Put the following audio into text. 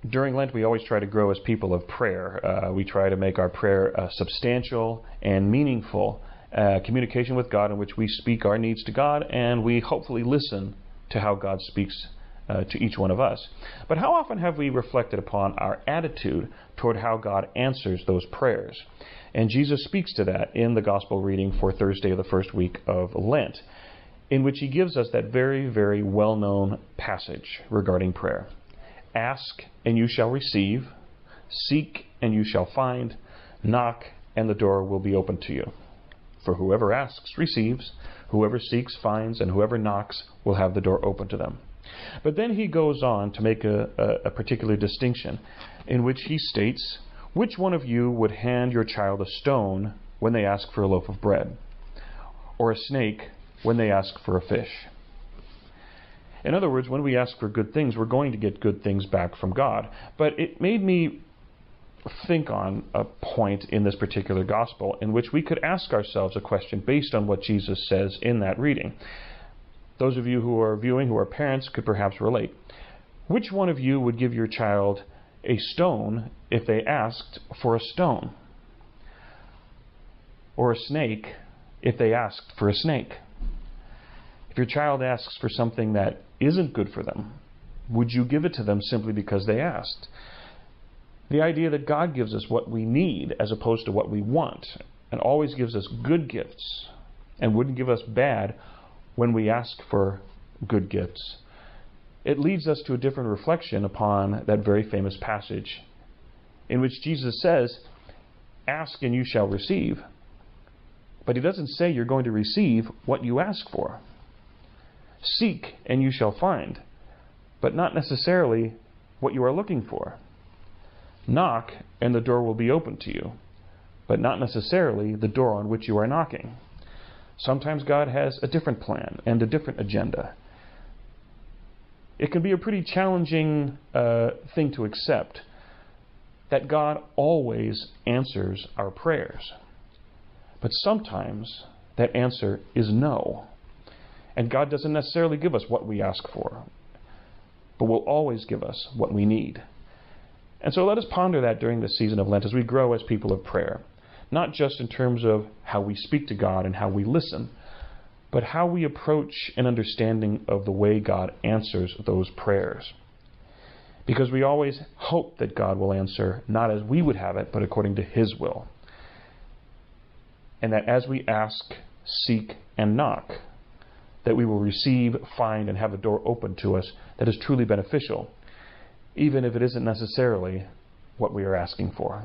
during Lent, we always try to grow as people of prayer. We try to make our prayer substantial and meaningful communication with God in which we speak our needs to God, and we hopefully listen to how God speaks to each one of us. But how often have we reflected upon our attitude toward how God answers those prayers? And Jesus speaks to that in the Gospel reading for Thursday of the first week of Lent, in which he gives us that very, very well-known passage regarding prayer. Ask, and you shall receive. Seek, and you shall find. Knock, and the door will be opened to you. For whoever asks receives, whoever seeks finds, and whoever knocks will have the door open to them. But then he goes on to make a particular distinction in which he states, which one of you would hand your child a stone when they ask for a loaf of bread, or a snake when they ask for a fish? In other words, when we ask for good things, we're going to get good things back from God. But it made me think on a point in this particular gospel in which we could ask ourselves a question based on what Jesus says in that reading. Those of you who are viewing, who are parents, could perhaps relate. Which one of you would give your child a stone if they asked for a stone? Or a snake if they asked for a snake? If your child asks for something that isn't good for them, would you give it to them simply because they asked? The idea that God gives us what we need as opposed to what we want, and always gives us good gifts, and wouldn't give us bad when we ask for good gifts. It leads us to a different reflection upon that very famous passage in which Jesus says, ask and you shall receive. But he doesn't say you're going to receive what you ask for. Seek and you shall find, but not necessarily what you are looking for. Knock and the door will be opened to you, but not necessarily the door on which you are knocking. Sometimes God has a different plan and a different agenda. It can be a pretty challenging thing to accept that God always answers our prayers. But sometimes that answer is no. And God doesn't necessarily give us what we ask for, but will always give us what we need. And so let us ponder that during this season of Lent as we grow as people of prayer. Not just in terms of how we speak to God and how we listen, but how we approach an understanding of the way God answers those prayers. Because we always hope that God will answer not as we would have it, but according to His will. And that as we ask, seek, and knock, that we will receive, find, and have a door open to us that is truly beneficial, even if it isn't necessarily what we are asking for.